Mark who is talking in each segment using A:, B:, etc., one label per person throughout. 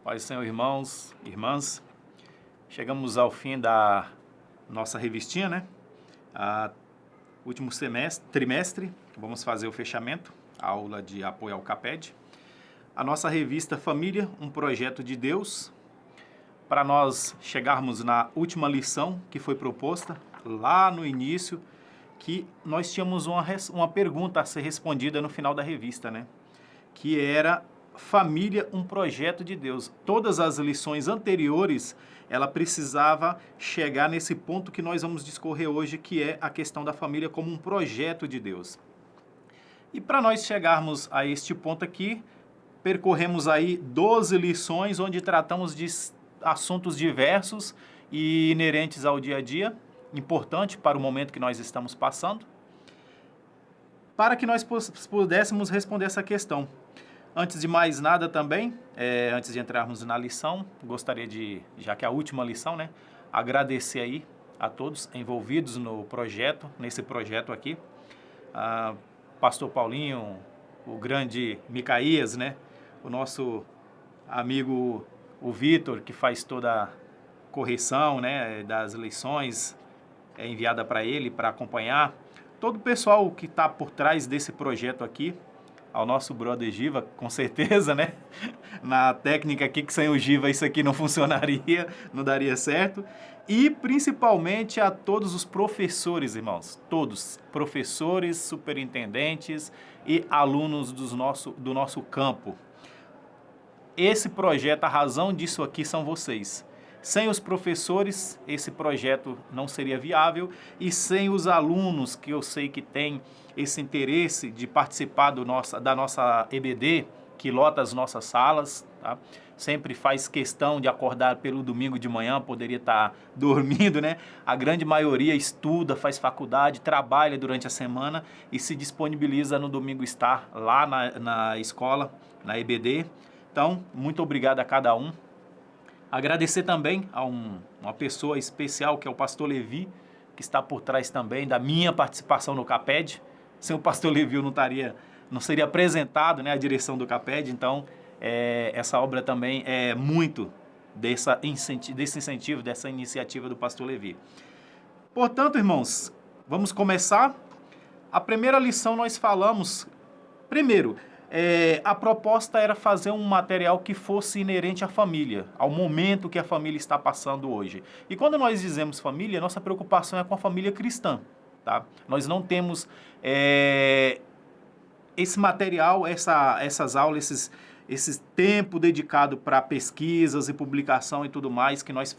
A: Paz do Senhor, irmãos, irmãs. Chegamos ao fim da nossa revistinha, né? Último trimestre, vamos fazer o fechamento, a aula de apoio ao CAPED. A nossa revista Família, um projeto de Deus, para nós chegarmos na última lição que foi proposta lá no início, que nós tínhamos uma pergunta a ser respondida no final da revista, né? Que era: família, um projeto de Deus. Todas as lições anteriores, ela precisava chegar nesse ponto que nós vamos discorrer hoje, que é a questão da família como um projeto de Deus. E para nós chegarmos a este ponto aqui, percorremos aí 12 lições, onde tratamos de assuntos diversos e inerentes ao dia a dia, importante para o momento que nós estamos passando, para que nós pudéssemos responder essa questão. Antes de mais nada também, antes de entrarmos na lição, gostaria de, já que é a última lição, né, agradecer aí a todos envolvidos no projeto, nesse projeto aqui. Pastor Paulinho, o grande Micaías, né, o nosso amigo o Vitor, que faz toda a correção, né, das lições enviada para ele, para acompanhar. Todo o pessoal que está por trás desse projeto aqui, ao nosso brother Giva, com certeza, né? Na técnica aqui, que sem o Giva isso aqui não funcionaria, não daria certo. E principalmente a todos os professores, irmãos, todos, professores, superintendentes e alunos do nosso campo. Esse projeto, a razão disso aqui são vocês. Sem os professores, esse projeto não seria viável, e sem os alunos, que eu sei que têm esse interesse de participar da nossa EBD, que lota as nossas salas, tá? Sempre faz questão de acordar pelo domingo de manhã, poderia estar dormindo, né? A grande maioria estuda, faz faculdade, trabalha durante a semana e se disponibiliza no domingo estar lá na escola, na EBD. Então, muito obrigado a cada um. Agradecer também a uma pessoa especial, que é o pastor Levi, que está por trás também da minha participação no CAPED. Sem o pastor Levi eu não seria apresentado, né, a direção do CAPED. Então, essa obra também é muito desse incentivo, dessa iniciativa do pastor Levi. Portanto, irmãos, vamos começar. A primeira lição nós falamos, primeiro, a proposta era fazer um material que fosse inerente à família, ao momento que a família está passando hoje. E quando nós dizemos família, nossa preocupação é com a família cristã, tá? Nós não temos esse material, essas aulas, esse tempo dedicado para pesquisas e publicação e tudo mais que nós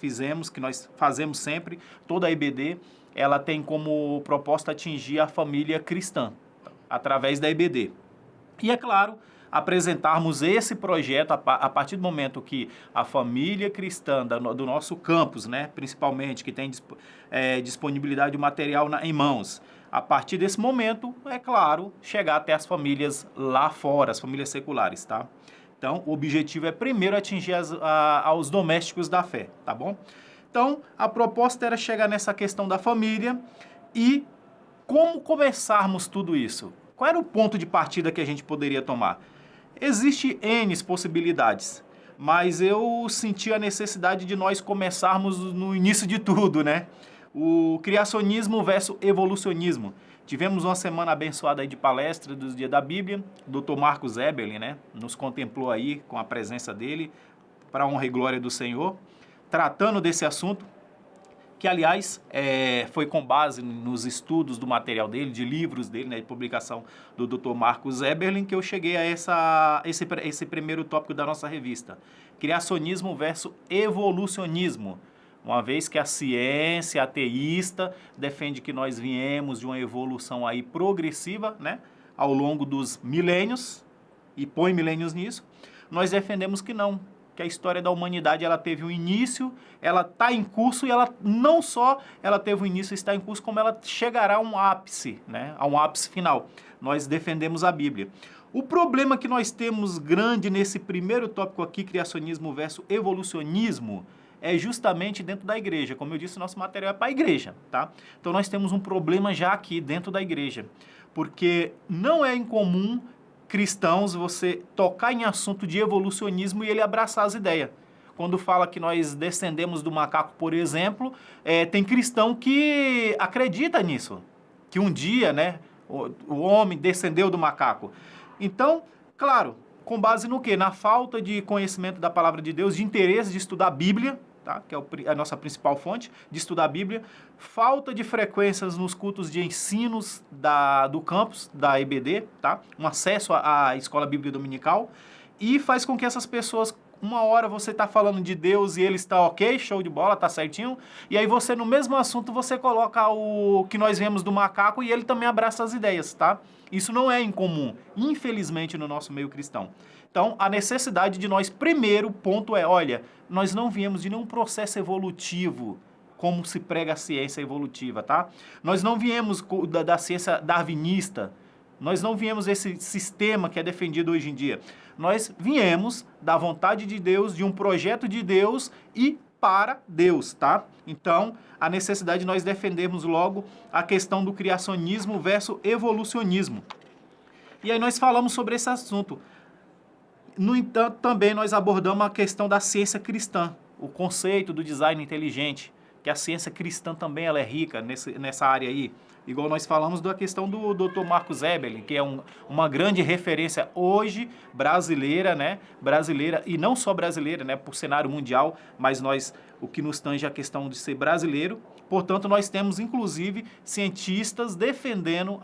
A: fazemos sempre. Toda a EBD, ela tem como proposta atingir a família cristã, através da EBD. E, é claro, apresentarmos esse projeto a partir do momento que a família cristã do nosso campus, né, principalmente, que tem disponibilidade de material em mãos, a partir desse momento, é claro, chegar até as famílias lá fora, as famílias seculares, tá? Então, o objetivo é primeiro atingir aos domésticos da fé, tá bom? Então, a proposta era chegar nessa questão da família. E como começarmos tudo isso? Qual era o ponto de partida que a gente poderia tomar? Existem N possibilidades, mas eu senti a necessidade de nós começarmos no início de tudo, né? O criacionismo versus evolucionismo. Tivemos uma semana abençoada aí de palestra dos Dias da Bíblia. O Dr. Marcos Eberlin, né, nos contemplou aí com a presença dele, para a honra e glória do Senhor, tratando desse assunto, que, aliás, foi com base nos estudos do material dele, de livros dele, né, de publicação do Dr. Marcos Eberlin, que eu cheguei a esse primeiro tópico da nossa revista. Criacionismo versus evolucionismo. Uma vez que a ciência ateísta defende que nós viemos de uma evolução aí progressiva, né, ao longo dos milênios, e põe milênios nisso, nós defendemos que não. Que a história da humanidade, ela teve um início, ela está em curso, e ela não só ela teve um início e está em curso, como ela chegará a um ápice, né, a um ápice final. Nós defendemos a Bíblia. O problema que nós temos grande nesse primeiro tópico aqui, criacionismo versus evolucionismo, é justamente dentro da igreja. Como eu disse, nosso material é para a igreja, tá? Então nós temos um problema já aqui dentro da igreja, porque não é incomum cristãos você tocar em assunto de evolucionismo e ele abraçar as ideias. Quando fala que nós descendemos do macaco, por exemplo, tem cristão que acredita nisso, que um dia, né, o homem descendeu do macaco. Então, claro, com base no quê? Na falta de conhecimento da palavra de Deus, de interesse de estudar a Bíblia, tá? Que é a nossa principal fonte de estudar a Bíblia, falta de frequências nos cultos de ensinos do campus, da EBD, tá? Um acesso à escola bíblica dominical, e faz com que essas pessoas, uma hora você está falando de Deus e ele está ok, show de bola, tá certinho, e aí você, no mesmo assunto, você coloca o que nós vemos do macaco e ele também abraça as ideias, tá? Isso não é incomum, infelizmente, no nosso meio cristão. Então, a necessidade de nós, primeiro ponto é, olha, nós não viemos de nenhum processo evolutivo, como se prega a ciência evolutiva, tá? Nós não viemos da ciência darwinista, nós não viemos desse sistema que é defendido hoje em dia. Nós viemos da vontade de Deus, de um projeto de Deus e para Deus, tá? Então, a necessidade de nós defendermos logo a questão do criacionismo versus evolucionismo. E aí nós falamos sobre esse assunto. No entanto, também nós abordamos a questão da ciência cristã, o conceito do design inteligente, que a ciência cristã também ela é rica nessa área aí. Igual nós falamos da questão do Dr. Marcos Eberlin, que é uma grande referência hoje brasileira, né? Brasileira, e não só brasileira, né? Por cenário mundial, mas o que nos tange é a questão de ser brasileiro. Portanto, nós temos, inclusive, cientistas defendendo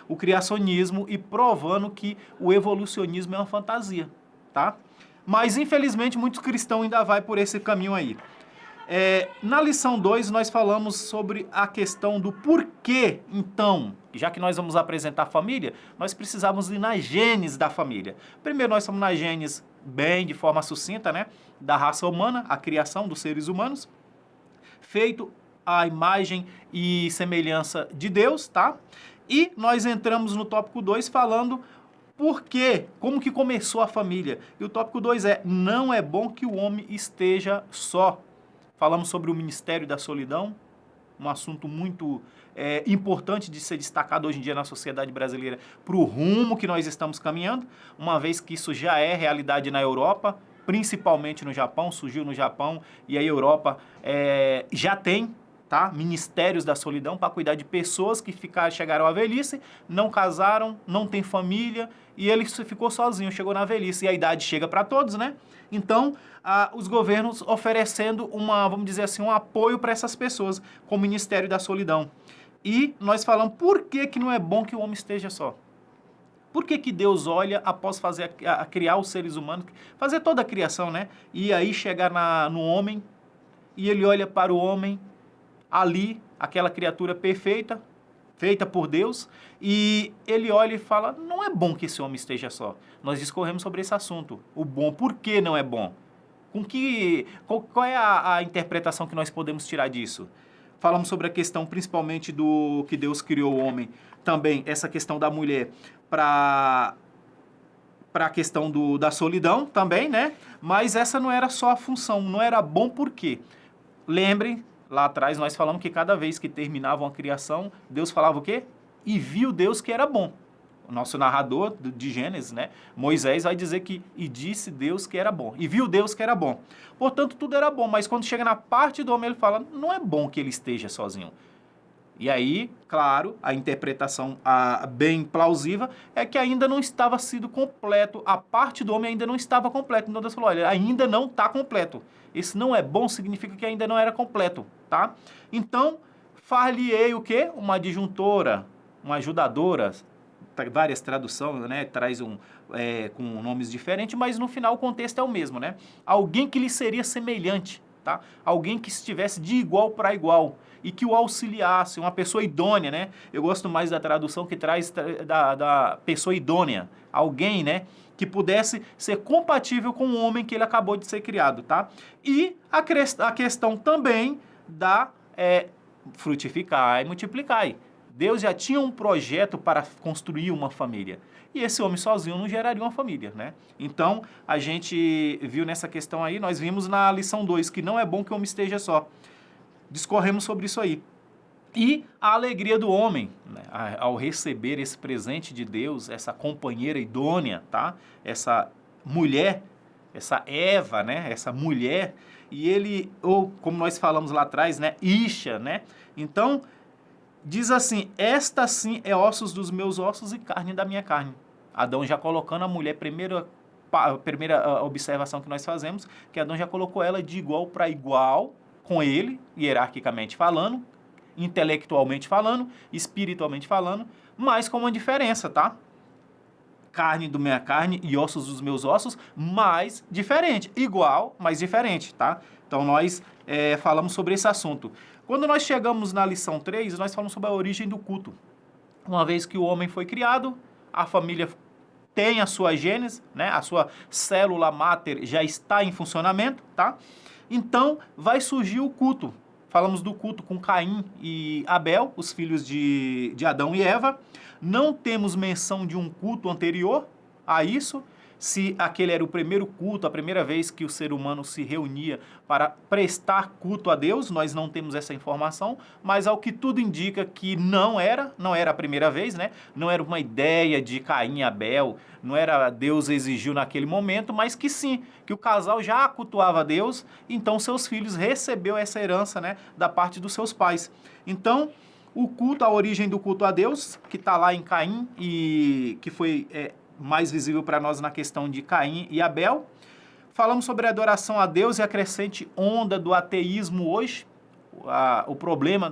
A: o criacionismo e provando que o evolucionismo é uma fantasia, tá? Mas, infelizmente, muitos cristãos ainda vai por esse caminho aí. Na lição 2, nós falamos sobre a questão do porquê, então, já que nós vamos apresentar a família, nós precisamos ir na gênese da família. Primeiro, nós somos na gênese, bem, de forma sucinta, né, da raça humana, a criação dos seres humanos, feito à imagem e semelhança de Deus, tá? E nós entramos no tópico 2 falando por quê, como que começou a família. E o tópico 2 não é bom que o homem esteja só. Falamos sobre o Ministério da Solidão, um assunto muito importante de ser destacado hoje em dia na sociedade brasileira para o rumo que nós estamos caminhando, uma vez que isso já é realidade na Europa, principalmente no Japão, surgiu no Japão, e a Europa já tem, tá, ministérios da solidão para cuidar de pessoas que chegaram à velhice, não casaram, não têm família, e ele ficou sozinho, chegou na velhice, e a idade chega para todos, né? Então, os governos oferecendo vamos dizer assim, um apoio para essas pessoas, com o Ministério da Solidão. E nós falamos por que não é bom que o homem esteja só. Por que Deus olha após criar os seres humanos, fazer toda a criação, né? E aí chegar no homem, e ele olha para o homem, ali, aquela criatura perfeita, feita por Deus, e ele olha e fala, não é bom que esse homem esteja só. Nós discorremos sobre esse assunto. O bom, por que não é bom? Qual é a interpretação que nós podemos tirar disso? Falamos sobre a questão principalmente do que Deus criou o homem, também essa questão da mulher para a questão da solidão também, né? Mas essa não era só a função, não era bom por quê? Lembrem, lá atrás nós falamos que cada vez que terminava uma criação, Deus falava o quê? E viu Deus que era bom. O nosso narrador de Gênesis, né? Moisés vai dizer que e disse Deus que era bom. E viu Deus que era bom. Portanto, tudo era bom, mas quando chega na parte do homem, ele fala, não é bom que ele esteja sozinho. E aí, claro, a interpretação bem plausível é que ainda não estava sido completo, a parte do homem ainda não estava completa. Então Deus falou, olha, ainda não está completo. Esse não é bom significa que ainda não era completo, tá? Então, far-lhe-ei o quê? Uma adjuntora, uma ajudadora, várias traduções, né? Traz com nomes diferentes, mas no final o contexto é o mesmo, né? Alguém que lhe seria semelhante, tá? Alguém que estivesse de igual para igual e que o auxiliasse, uma pessoa idônea, né? Eu gosto mais da tradução que traz da pessoa idônea, alguém, né? Que pudesse ser compatível com o homem que ele acabou de ser criado, tá? E a questão também da frutificar e multiplicar. Deus já tinha um projeto para construir uma família. E esse homem sozinho não geraria uma família, né? Então, a gente viu nessa questão aí, nós vimos na lição 2, que não é bom que o homem esteja só. Discorremos sobre isso aí. E a alegria do homem, né, ao receber esse presente de Deus, essa companheira idônea, tá? Essa mulher, essa Eva, né? Essa mulher, e ele, ou como nós falamos lá atrás, né? Isha, né? Então, diz assim, esta sim é ossos dos meus ossos e carne da minha carne. Adão já colocando a mulher, primeira observação que nós fazemos, que Adão já colocou ela de igual para igual com ele, hierarquicamente falando, intelectualmente falando, espiritualmente falando, mas com uma diferença, tá? Carne do minha carne e ossos dos meus ossos, mas diferente. Igual, mas diferente, tá? Então, nós falamos sobre esse assunto. Quando nós chegamos na lição 3, nós falamos sobre a origem do culto. Uma vez que o homem foi criado, a família tem a sua gênese, né? A sua célula máter já está em funcionamento, tá? Então, vai surgir o culto. Falamos do culto com Caim e Abel, os filhos de Adão e Eva. Não temos menção de um culto anterior a isso, se aquele era o primeiro culto, a primeira vez que o ser humano se reunia para prestar culto a Deus, nós não temos essa informação, mas ao que tudo indica que não era a primeira vez, né? Não era uma ideia de Caim e Abel, não era Deus exigiu naquele momento, mas que sim, que o casal já cultuava a Deus, então seus filhos recebeu essa herança, né, da parte dos seus pais. Então, o culto, a origem do culto a Deus, que está lá em Caim e que foi mais visível para nós na questão de Caim e Abel. Falamos sobre a adoração a Deus e a crescente onda do ateísmo hoje, o problema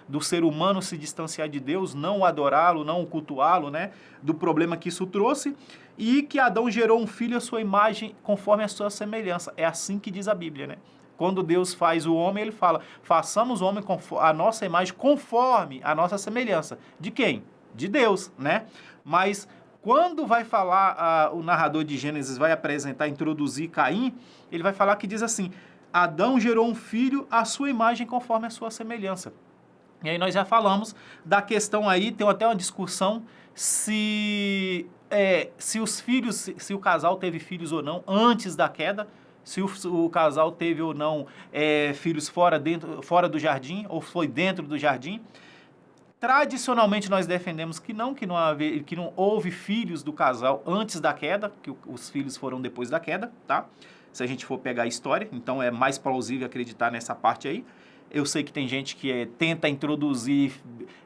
A: do ser humano se distanciar de Deus, não o adorá-lo, não o cultuá-lo, né? Do problema que isso trouxe, e que Adão gerou um filho à sua imagem, conforme a sua semelhança. É assim que diz a Bíblia, né? Quando Deus faz o homem, ele fala, façamos o homem a nossa imagem conforme a nossa semelhança. De quem? De Deus, né? Mas quando vai falar, o narrador de Gênesis vai apresentar, introduzir Caim, ele vai falar que diz assim, Adão gerou um filho à sua imagem conforme a sua semelhança. E aí nós já falamos da questão aí, tem até uma discussão se os filhos, se o casal teve filhos ou não antes da queda, se o casal teve ou não filhos fora do jardim, ou foi dentro do jardim. Tradicionalmente nós defendemos que não houve filhos do casal antes da queda, que os filhos foram depois da queda, tá? Se a gente for pegar a história, então é mais plausível acreditar nessa parte aí. Eu sei que tem gente que tenta introduzir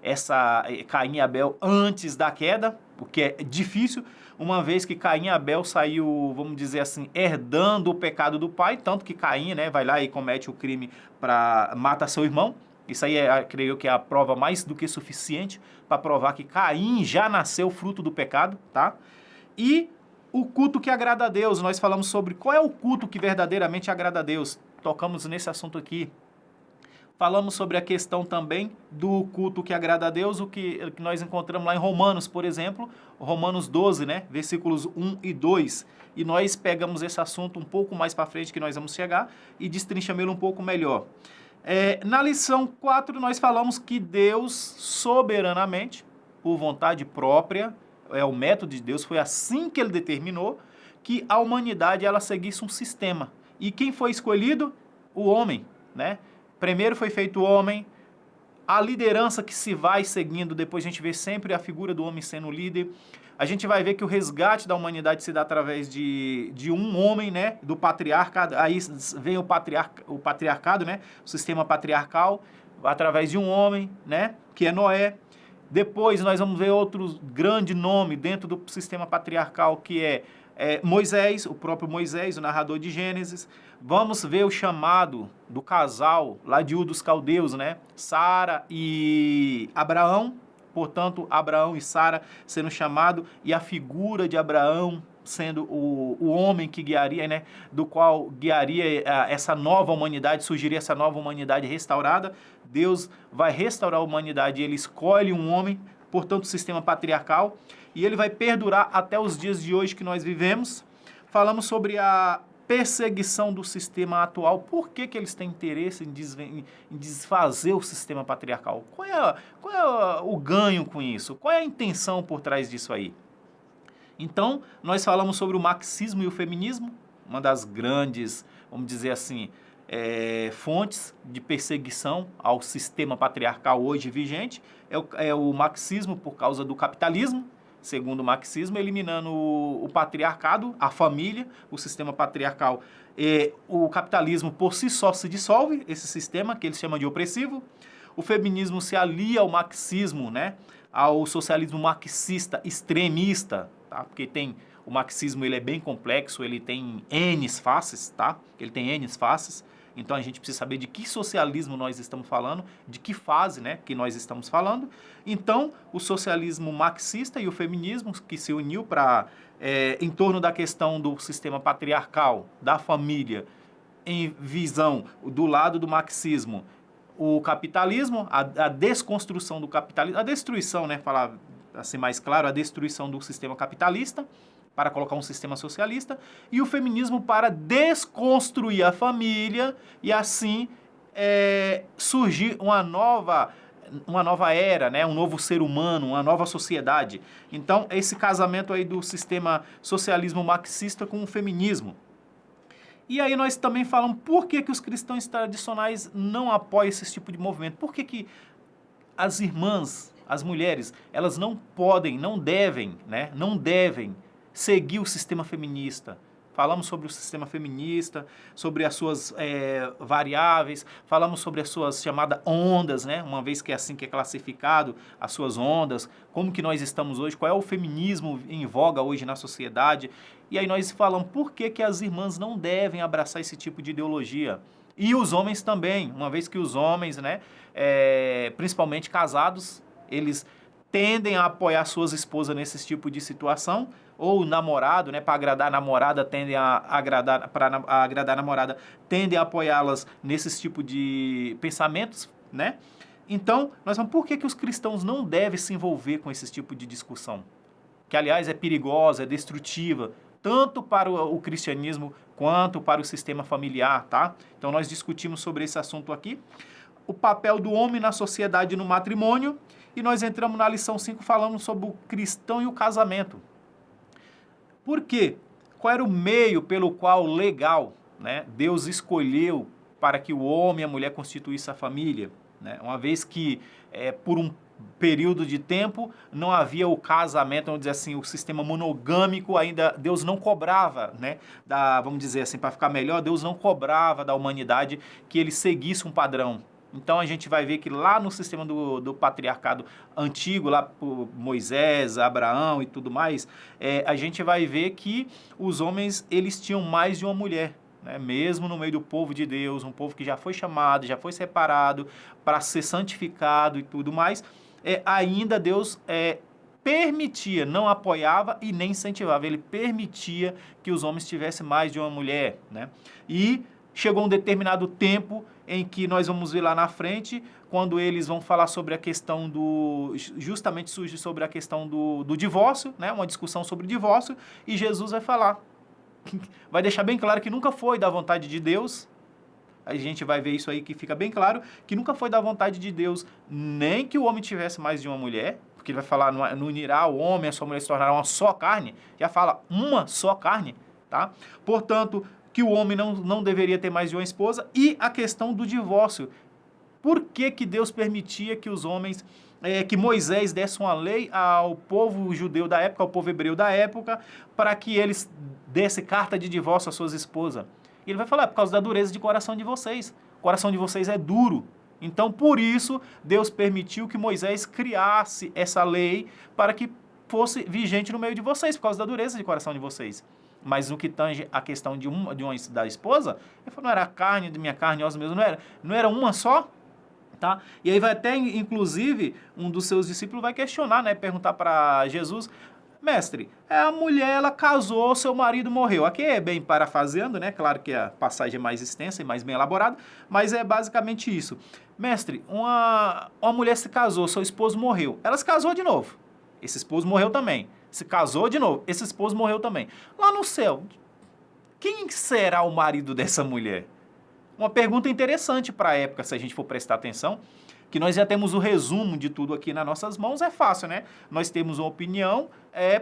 A: essa Caim e Abel antes da queda, o que é difícil, uma vez que Caim e Abel saiu, vamos dizer assim, herdando o pecado do pai, tanto que Caim, né, vai lá e comete o crime mata seu irmão. Isso aí, creio que é a prova mais do que suficiente para provar que Caim já nasceu fruto do pecado, tá? E o culto que agrada a Deus, nós falamos sobre qual é o culto que verdadeiramente agrada a Deus. Tocamos nesse assunto aqui. Falamos sobre a questão também do culto que agrada a Deus, o que nós encontramos lá em Romanos, por exemplo, Romanos 12, né, versículos 1 e 2. E nós pegamos esse assunto um pouco mais para frente que nós vamos chegar e destrinchamos ele um pouco melhor. Na lição 4, nós falamos que Deus, soberanamente, por vontade própria, o método de Deus, foi assim que ele determinou que a humanidade ela seguisse um sistema. E quem foi escolhido? O homem, né? Primeiro foi feito o homem, a liderança que se vai seguindo, depois a gente vê sempre a figura do homem sendo líder. A gente vai ver que o resgate da humanidade se dá através de um homem, né, do patriarcado, aí vem o patriarcado, né, o sistema patriarcal, através de um homem, né, que é Noé. Depois nós vamos ver outro grande nome dentro do sistema patriarcal, que é Moisés, o próprio Moisés, o narrador de Gênesis. Vamos ver o chamado do casal lá de Ur dos Caldeus, né, Sara e Abraão. Portanto, Abraão e Sara sendo chamado e a figura de Abraão sendo o homem que guiaria, né, do qual guiaria essa nova humanidade, surgiria essa nova humanidade restaurada. Deus vai restaurar a humanidade e ele escolhe um homem, portanto, o sistema patriarcal, e ele vai perdurar até os dias de hoje que nós vivemos. Falamos sobre a perseguição do sistema atual. Por que eles têm interesse em desfazer o sistema patriarcal? Qual é o ganho com isso? Qual é a intenção por trás disso aí? Então, nós falamos sobre o marxismo e o feminismo, uma das grandes, vamos dizer assim, fontes de perseguição ao sistema patriarcal hoje vigente, é o marxismo por causa do capitalismo, segundo o marxismo, eliminando o patriarcado, a família, o sistema patriarcal. O capitalismo por si só se dissolve, esse sistema que eles chamam de opressivo. O feminismo se alia ao marxismo, né, ao socialismo marxista extremista, tá? Porque o marxismo ele é bem complexo, ele tem N faces, tá? Ele tem N faces. Então a gente precisa saber de que socialismo nós estamos falando, de que fase, né, que nós estamos falando. Então, o socialismo marxista e o feminismo que se uniu em torno da questão do sistema patriarcal, da família, em visão do lado do marxismo, o capitalismo, a desconstrução do capitalismo, a destruição, né, falar assim mais claro, a destruição do sistema capitalista, para colocar um sistema socialista, e o feminismo para desconstruir a família e assim surgir uma nova era, né? Um novo ser humano, uma nova sociedade. Então, esse casamento aí do sistema socialismo marxista com o feminismo. E aí nós também falamos por que os cristãos tradicionais não apoiam esse tipo de movimento. Por que as irmãs, as mulheres, elas não podem, não devem, né? Não devem seguir o sistema feminista. Falamos sobre o sistema feminista, sobre as suas variáveis, falamos sobre as suas chamadas ondas, né? Uma vez que é assim que é classificado, as suas ondas, como que nós estamos hoje, qual é o feminismo em voga hoje na sociedade. E aí nós falamos por que as irmãs não devem abraçar esse tipo de ideologia. E os homens também, uma vez que os homens, né, principalmente casados, eles tendem a apoiar suas esposas nesse tipo de situação, ou o namorado, né, para agradar a namorada, para agradar a namorada, tendem a apoiá-las nesses tipo de pensamentos, né? Então, nós vamos, por que os cristãos não devem se envolver com esse tipo de discussão? Que, aliás, é perigosa, é destrutiva, tanto para o cristianismo quanto para o sistema familiar, tá? Então, nós discutimos sobre esse assunto aqui. O papel do homem na sociedade e no matrimônio, e nós entramos na lição 5 falando sobre o cristão e o casamento. Por quê? Qual era o meio pelo qual legal, né, Deus escolheu para que o homem e a mulher constituíssem a família, né? Uma vez que por um período de tempo não havia o casamento, vamos dizer assim, o sistema monogâmico ainda, Deus não cobrava, né, vamos dizer assim, para ficar melhor, Deus não cobrava da humanidade que ele seguisse um padrão. Então a gente vai ver que lá no sistema do patriarcado antigo, lá por Moisés, Abraão e tudo mais, a gente vai ver que os homens eles tinham mais de uma mulher, né? Mesmo no meio do povo de Deus, um povo que já foi chamado, já foi separado para ser santificado e tudo mais, ainda Deus permitia, não apoiava e nem incentivava, ele permitia que os homens tivessem mais de uma mulher, né? E chegou um determinado tempo em que nós vamos ver lá na frente, quando eles vão falar sobre a questão justamente surge sobre a questão do divórcio, né? Uma discussão sobre divórcio, e Jesus vai falar, vai deixar bem claro que nunca foi da vontade de Deus, a gente vai ver isso aí que fica bem claro, que nunca foi da vontade de Deus, nem que o homem tivesse mais de uma mulher, porque ele vai falar, não unirá o homem e a sua mulher se tornará uma só carne, já fala uma só carne, tá? Portanto, que o homem não deveria ter mais de uma esposa, e a questão do divórcio. Por que Deus permitia que os homens, que Moisés desse uma lei ao povo judeu da época, ao povo hebreu da época, para que eles dessem carta de divórcio às suas esposas? E ele vai falar, por causa da dureza de coração de vocês. O coração de vocês é duro. Então, por isso, Deus permitiu que Moisés criasse essa lei para que fosse vigente no meio de vocês, por causa da dureza de coração de vocês. Mas no que tange a questão da esposa, ele falou, não era carne de minha carne, osso mesmo, não era uma só? Tá? E aí vai até, inclusive, um dos seus discípulos vai questionar, né, perguntar para Jesus, mestre, a mulher, ela casou, seu marido morreu. Aqui é bem parafraseando, né, claro que a passagem é mais extensa e mais bem elaborada, mas é basicamente isso. Mestre, uma mulher se casou, seu esposo morreu, ela se casou de novo, esse esposo morreu também. Se casou de novo, esse esposo morreu também. Lá no céu, quem será o marido dessa mulher? Uma pergunta interessante para a época, se a gente for prestar atenção. que nós já temos o resumo de tudo aqui nas nossas mãos, é fácil, né? Nós temos uma opinião,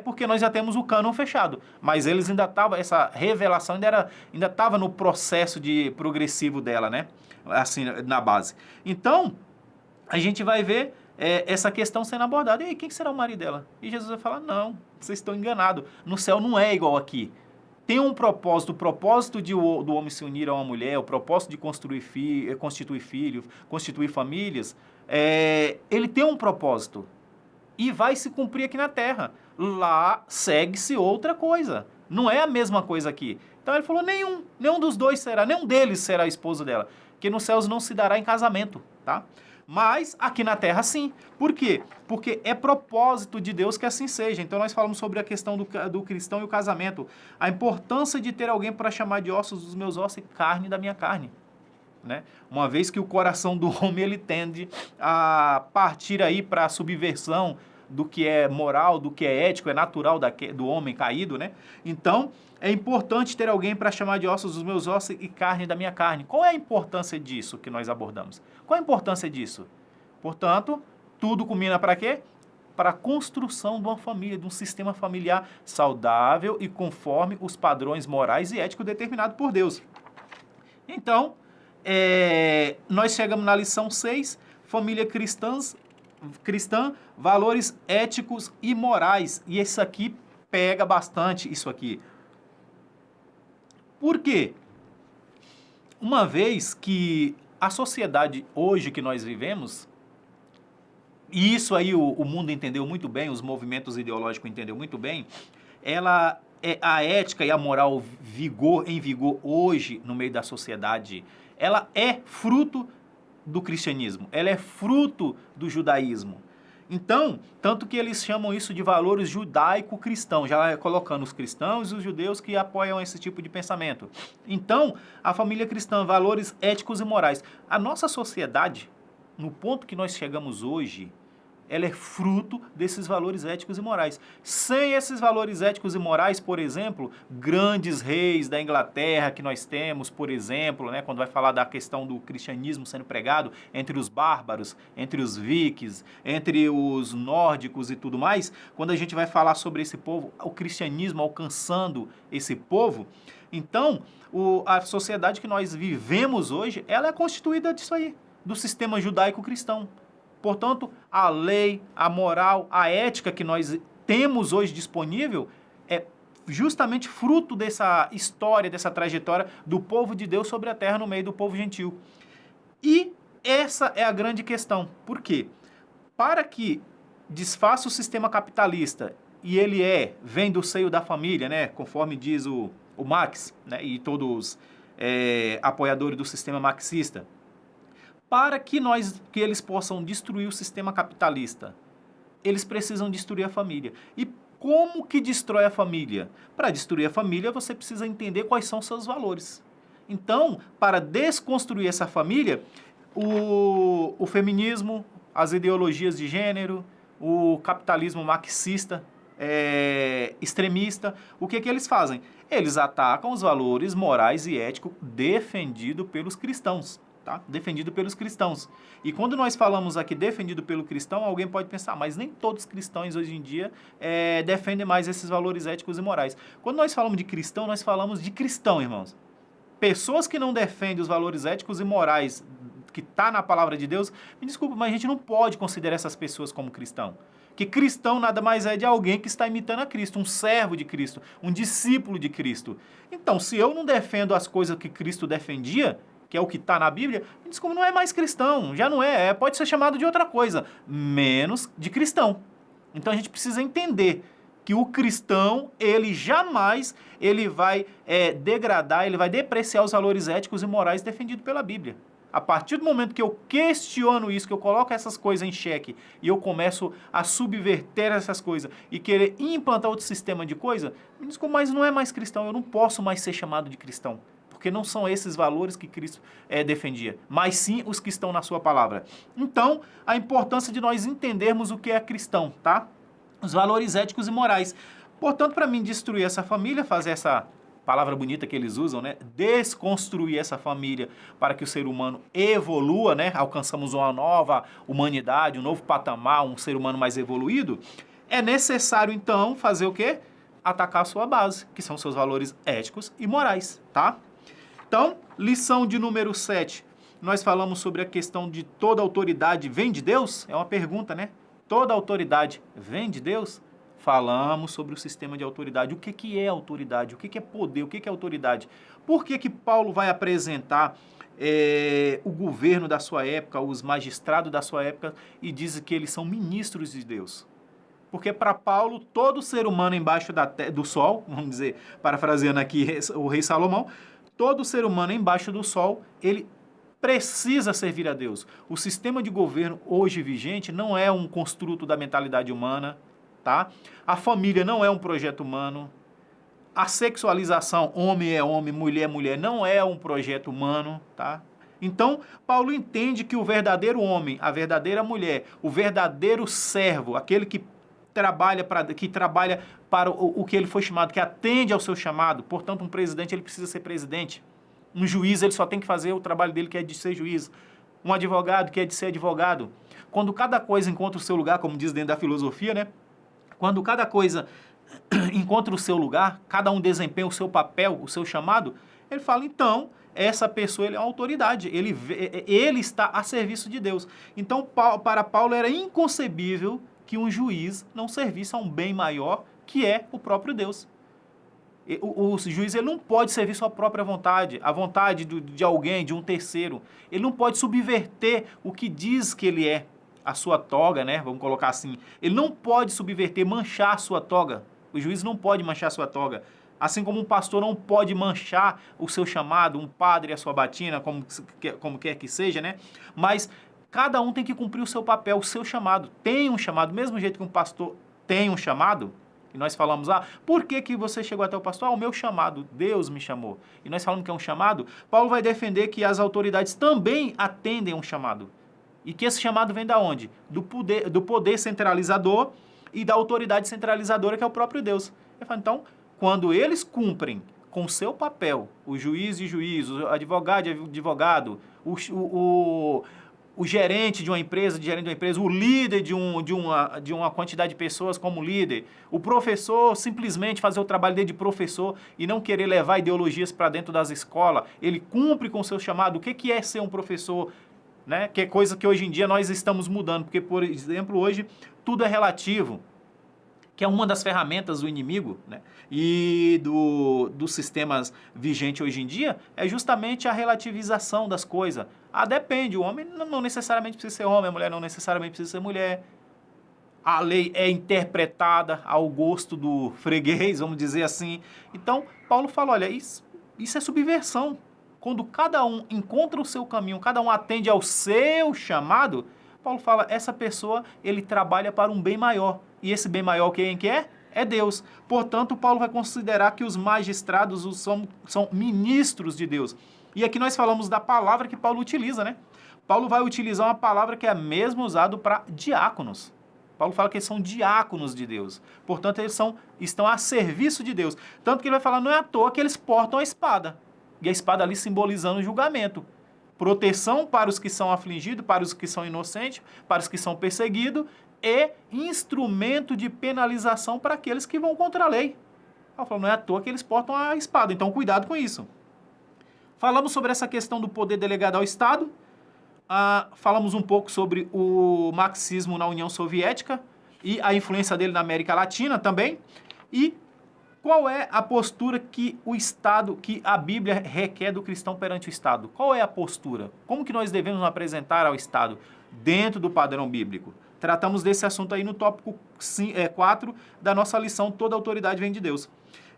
A: porque nós já temos o cânon fechado. Mas eles ainda estavam, essa revelação ainda estava no processo progressivo dela, né? Assim, na base. Então, a gente vai ver essa questão sendo abordada. E aí, quem será o marido dela? E Jesus vai falar, não, vocês estão enganados. No céu não é igual aqui. Tem um propósito, o propósito do homem se unir a uma mulher, o propósito de constituir filhos, constituir famílias, ele tem um propósito e vai se cumprir aqui na terra. Lá segue-se outra coisa, não é a mesma coisa aqui. Então ele falou, nenhum dos dois será, nenhum deles será esposo dela, que nos céus não se dará em casamento, tá? Mas aqui na terra sim. Por quê? Porque é propósito de Deus que assim seja. Então nós falamos sobre a questão do cristão e o casamento. A importância de ter alguém para chamar de ossos dos meus ossos e carne da minha carne. Né? Uma vez que o coração do homem ele tende a partir aí para a subversão do que é moral, do que é ético, é natural do homem caído, né? Então, é importante ter alguém para chamar de ossos dos meus ossos e carne da minha carne. Qual é a importância disso que nós abordamos? Qual é a importância disso? Portanto, tudo culmina para quê? Para a construção de uma família, de um sistema familiar saudável e conforme os padrões morais e éticos determinados por Deus. Então, nós chegamos na lição 6, família cristã, valores éticos e morais. E isso aqui pega bastante, isso aqui. Por quê? Uma vez que a sociedade hoje que nós vivemos, e isso aí o mundo entendeu muito bem, os movimentos ideológicos entenderam muito bem, a ética e a moral em vigor hoje no meio da sociedade, ela é fruto do cristianismo, ela é fruto do judaísmo. Então, tanto que eles chamam isso de valores judaico-cristãos, já colocando os cristãos e os judeus que apoiam esse tipo de pensamento. Então, a família cristã, valores éticos e morais. A nossa sociedade, no ponto que nós chegamos hoje, ela é fruto desses valores éticos e morais. Sem esses valores éticos e morais, por exemplo, grandes reis da Inglaterra que nós temos, por exemplo, né, quando vai falar da questão do cristianismo sendo pregado entre os bárbaros, entre os vikings, entre os nórdicos e tudo mais, quando a gente vai falar sobre esse povo, o cristianismo alcançando esse povo, então a sociedade que nós vivemos hoje, ela é constituída disso aí, do sistema judaico-cristão. Portanto, a lei, a moral, a ética que nós temos hoje disponível é justamente fruto dessa história, dessa trajetória do povo de Deus sobre a terra no meio do povo gentil. E essa é a grande questão. Por quê? Para que desfaça o sistema capitalista, e ele vem do seio da família, né, conforme diz o Marx, né, e todos apoiadores do sistema marxista, para que eles possam destruir o sistema capitalista, eles precisam destruir a família. E como que destrói a família? Para destruir a família, você precisa entender quais são seus valores. Então, para desconstruir essa família, o feminismo, as ideologias de gênero, o capitalismo marxista, extremista, o que eles fazem? Eles atacam os valores morais e éticos defendidos pelos cristãos. Tá? Defendido pelos cristãos. E quando nós falamos aqui defendido pelo cristão, alguém pode pensar, mas nem todos os cristãos hoje em dia defendem mais esses valores éticos e morais. Quando nós falamos de cristão, nós falamos de cristão, irmãos. Pessoas que não defendem os valores éticos e morais que está na palavra de Deus, me desculpa, mas a gente não pode considerar essas pessoas como cristão. Que cristão nada mais é de alguém que está imitando a Cristo, um servo de Cristo, um discípulo de Cristo. Então, se eu não defendo as coisas que Cristo defendia, que é o que está na Bíblia, me desculpa, não é mais cristão, já não pode ser chamado de outra coisa, menos de cristão. Então a gente precisa entender que o cristão, ele jamais vai degradar, ele vai depreciar os valores éticos e morais defendidos pela Bíblia. A partir do momento que eu questiono isso, que eu coloco essas coisas em xeque e eu começo a subverter essas coisas e querer implantar outro sistema de coisa, me desculpa, mas não é mais cristão, eu não posso mais ser chamado de cristão. Porque não são esses valores que Cristo defendia, mas sim os que estão na sua palavra. Então, a importância de nós entendermos o que é cristão, tá? Os valores éticos e morais. Portanto, para mim destruir essa família, fazer palavra bonita que eles usam, né? Desconstruir essa família para que o ser humano evolua, né? Alcançamos uma nova humanidade, um novo patamar, um ser humano mais evoluído. É necessário, então, fazer o quê? Atacar a sua base, que são seus valores éticos e morais, tá? Então, lição de número 7. Nós falamos sobre a questão de toda autoridade vem de Deus? É uma pergunta, né? Toda autoridade vem de Deus? Falamos sobre o sistema de autoridade. O que é autoridade? O que é poder? O que é autoridade? Por que Paulo vai apresentar o governo da sua época, os magistrados da sua época, e diz que eles são ministros de Deus? Porque para Paulo, todo ser humano embaixo do sol, vamos dizer, parafraseando aqui o rei Salomão, todo ser humano embaixo do sol, ele precisa servir a Deus. O sistema de governo hoje vigente não é um construto da mentalidade humana, tá? A família não é um projeto humano. A sexualização, homem é homem, mulher é mulher, não é um projeto humano, tá? Então, Paulo entende que o verdadeiro homem, a verdadeira mulher, o verdadeiro servo, aquele que trabalha para o que ele foi chamado, que atende ao seu chamado, portanto, um presidente ele precisa ser presidente. Um juiz ele só tem que fazer o trabalho dele, que é de ser juiz. Um advogado, que é de ser advogado. Quando cada coisa encontra o seu lugar, como diz dentro da filosofia, né? Quando cada coisa encontra o seu lugar, cada um desempenha o seu papel, o seu chamado, ele fala, então, essa pessoa ele é uma autoridade, ele está a serviço de Deus. Então, para Paulo era inconcebível que um juiz não servisse a um bem maior, que é o próprio Deus. O juiz ele não pode servir sua própria vontade, a vontade de alguém, de um terceiro. Ele não pode subverter o que diz que ele é, a sua toga, né? Vamos colocar assim. Ele não pode subverter, manchar a sua toga. O juiz não pode manchar a sua toga. Assim como um pastor não pode manchar o seu chamado, um padre a sua batina, como quer que seja, né? Mas cada um tem que cumprir o seu papel, o seu chamado. Tem um chamado, do mesmo jeito que um pastor tem um chamado. E nós falamos, por que você chegou até o pastor? O meu chamado, Deus me chamou. E nós falamos que é um chamado. Paulo vai defender que as autoridades também atendem a um chamado. E que esse chamado vem da onde? Do poder centralizador e da autoridade centralizadora, que é o próprio Deus. Ele fala, então, quando eles cumprem com o seu papel, o juiz de juiz, o advogado de advogado, o gerente de uma empresa, o líder de uma quantidade de pessoas como líder, o professor simplesmente fazer o trabalho dele de professor e não querer levar ideologias para dentro das escolas, ele cumpre com o seu chamado. O que é ser um professor? Né? Que é coisa que hoje em dia nós estamos mudando, porque, por exemplo, hoje tudo é relativo, que é uma das ferramentas do inimigo, né? E dos sistemas vigentes hoje em dia, é justamente a relativização das coisas. Depende, o homem não necessariamente precisa ser homem, a mulher não necessariamente precisa ser mulher. A lei é interpretada ao gosto do freguês, vamos dizer assim. Então, Paulo fala, olha, isso é subversão. Quando cada um encontra o seu caminho, cada um atende ao seu chamado, Paulo fala, essa pessoa, ele trabalha para um bem maior. E esse bem maior quem que é? É Deus. Portanto, Paulo vai considerar que os magistrados são ministros de Deus. E aqui nós falamos da palavra que Paulo utiliza, né? Paulo vai utilizar uma palavra que é a mesma usada para diáconos. Paulo fala que eles são diáconos de Deus. Portanto, eles estão a serviço de Deus. Tanto que ele vai falar, não é à toa que eles portam a espada. E a espada ali simbolizando o julgamento. Proteção para os que são afligidos, para os que são inocentes, para os que são perseguidos, e instrumento de penalização para aqueles que vão contra a lei. Paulo falou, não é à toa que eles portam a espada, então cuidado com isso. Falamos sobre essa questão do poder delegado ao Estado, falamos um pouco sobre o marxismo na União Soviética e a influência dele na América Latina também, e qual é a postura que o Estado, que a Bíblia requer do cristão perante o Estado? Qual é a postura? Como que nós devemos nos apresentar ao Estado dentro do padrão bíblico? Tratamos desse assunto aí no tópico 4 da nossa lição, Toda Autoridade Vem de Deus.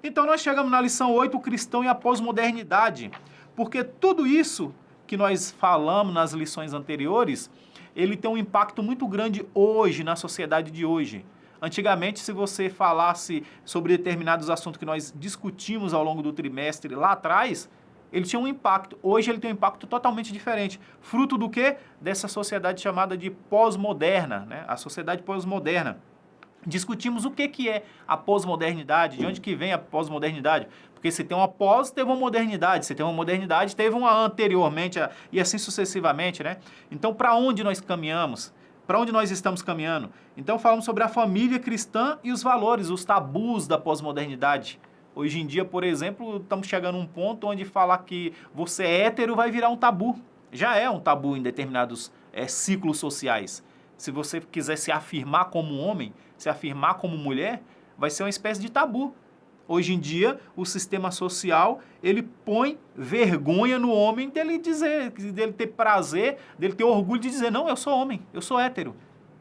A: Então nós chegamos na lição 8, o cristão e a pós-modernidade, porque tudo isso que nós falamos nas lições anteriores, ele tem um impacto muito grande hoje, na sociedade de hoje. Antigamente, se você falasse sobre determinados assuntos que nós discutimos ao longo do trimestre lá atrás, ele tinha um impacto. Hoje ele tem um impacto totalmente diferente. Fruto do quê? Dessa sociedade chamada de pós-moderna, né? A sociedade pós-moderna. Discutimos o que é a pós-modernidade, de onde que vem a pós-modernidade. Porque se tem uma pós, teve uma modernidade. Se tem uma modernidade, teve uma anteriormente, e assim sucessivamente, né? Então, para onde nós caminhamos? Para onde nós estamos caminhando? Então, falamos sobre a família cristã e os valores, os tabus da pós-modernidade. Hoje em dia, por exemplo, estamos chegando a um ponto onde falar que você é hétero vai virar um tabu. Já é um tabu em determinados ciclos sociais. Se você quiser se afirmar como homem, se afirmar como mulher, vai ser uma espécie de tabu. Hoje em dia, o sistema social, ele põe vergonha no homem dele dizer, dele ter prazer, dele ter orgulho de dizer, não, eu sou homem, eu sou hétero.